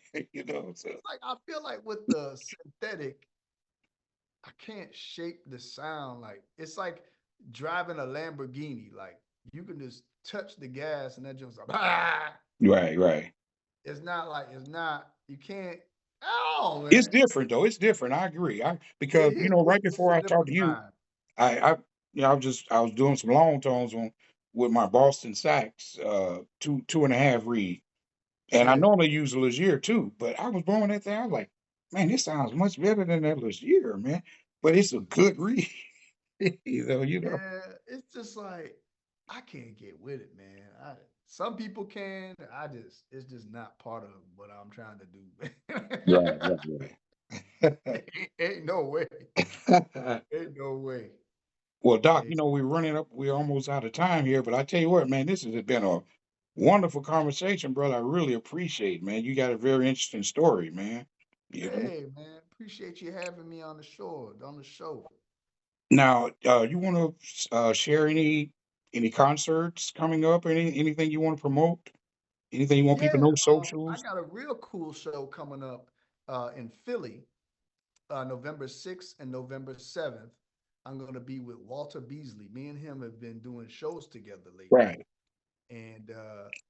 So It's like I feel like with the synthetic, I can't shape the sound. Like it's like driving a Lamborghini. Like you can just touch the gas and that just like ah. right, right. It's not like it's not. You can't. Oh It's man, different though. It's different. I agree. Because it, right it's before a I talked different to you, vibe. I was doing some long tones on with my Boston sax, two and a half reed. And I Yeah, normally use a Legier too, but I was blowing that thing. I was like, man, this sounds much better than that Legier, man. But it's a good read. you know. yeah. It's just like I can't get with it, man. Some people can. It's just not part of what I'm trying to Right, do. right, Ain't no way. right. Ain't no way. Well, Doc, Ain't, we're almost out of time here, but I tell you what, man, this has been a wonderful conversation, brother. I really appreciate, man. You got a very interesting story, man. You know. hey man, appreciate you having me on the show. Now, you want to share any concerts coming up? Anything you want to promote? Anything you want people to Yeah, know? I Socials? got a real cool show coming up in Philly, November 6th and November 7th. I'm going to be with Walter Beasley. Me and him have been doing shows together lately. Right. And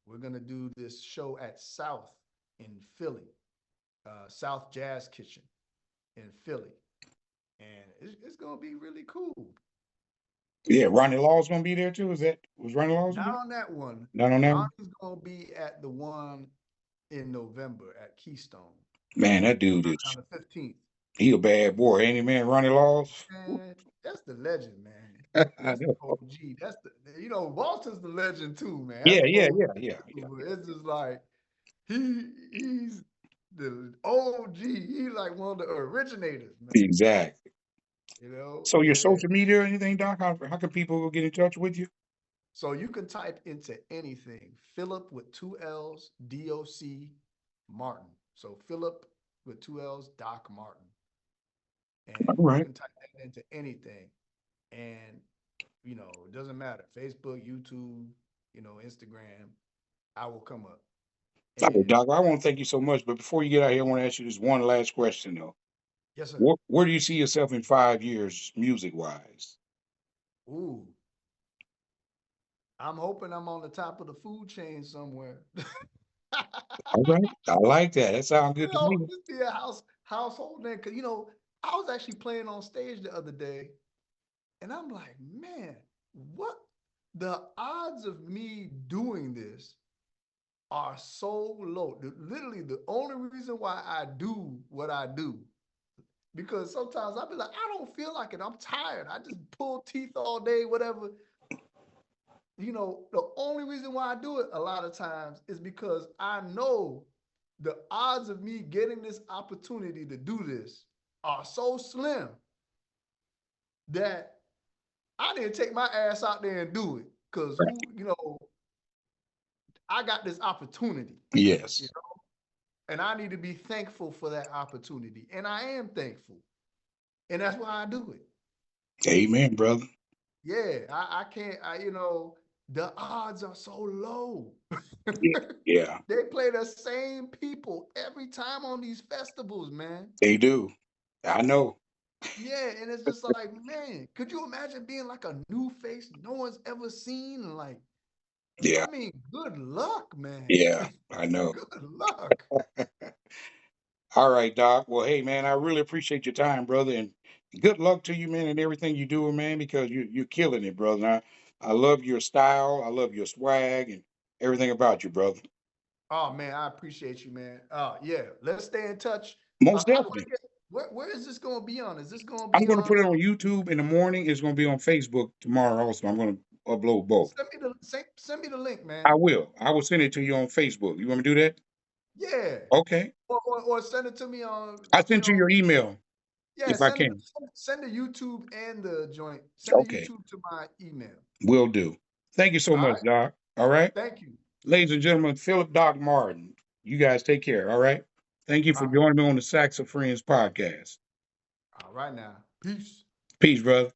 we're going to do this show at South in Philly, South Jazz Kitchen in Philly. And it's going to be really cool. Yeah, Ronnie Law's gonna be there too. Was Ronnie Law's gonna Not be on that one. there? Not on that one? Ronnie's going to be at the one in November at Keystone Man, that dude on is the 15th. he a bad boy, ain't he, man? Ronnie Laws. Man, that's the legend, man. I That's the know. OG. That's the Walter's the legend too, man. That's Yeah, the yeah, OG. yeah, yeah, yeah. It's just like he's the OG. He's like one of the originators, man. Exactly. So your Yeah. social media or anything, Doc? How can people get in touch with you? So you can type into anything. Philip with two L's, DOC Martin. So Philip with two L's, Doc Martin. All And you right. can type that into anything. And it doesn't matter. Facebook, YouTube, Instagram, I will come up. All right, And Doc. I want to thank you so much. But before you get out here, I want to ask you this one last question though. yes, sir. Where do you see yourself in 5 years, music wise? Ooh, I'm hoping I'm on the top of the food chain somewhere. All right. I like that. That sounds good to me. Just be a household name. Cause I was actually playing on stage the other day, and I'm like, man, what the odds of me doing this are so low. Literally, the only reason why I do what I do, because sometimes I'll be like, I don't feel like it. I'm tired. I just pull teeth all day, whatever. The only reason why I do it a lot of times is because I know the odds of me getting this opportunity to do this are so slim that I need to take my ass out there and do it. Cause I got this opportunity, you Yes. know, and I need to be thankful for that opportunity. And I am thankful. And that's why I do it. Amen, brother. Yeah, I can't, the odds are so low. Yeah. Yeah. They play the same people every time on these festivals, man. They do. I know. Yeah, and it's just like, man, could you imagine being like a new face no one's ever seen? And like, Yeah. good luck, man. Yeah. I know. Good luck. All right, Doc. Well, hey, man, I really appreciate your time, brother, and good luck to you, man, and everything you do, man, because you're killing it, brother. I love your style. I love your swag and everything about you, brother. Oh man, I appreciate you, man. Yeah, let's stay in touch. Most How do I definitely. get where is this gonna be on? Is this gonna I'm be going to on put it on YouTube in the morning. It's going to be on Facebook tomorrow also. I'm going to upload both. Send me the link, man. I will. I will send it to you on Facebook. You want me to do that? Yeah. Okay. Or send it to me on, I sent you your email yeah, if I can. send the YouTube and the joint. Send the Okay. YouTube to my email. Will do. Thank you so All much, right. Doc. All right. Thank you. Ladies and gentlemen, Phillip Doc Martin. You guys take care. All right. Thank you for All right. joining me on the Sax of Friends podcast. All right now. Peace. Peace, brother.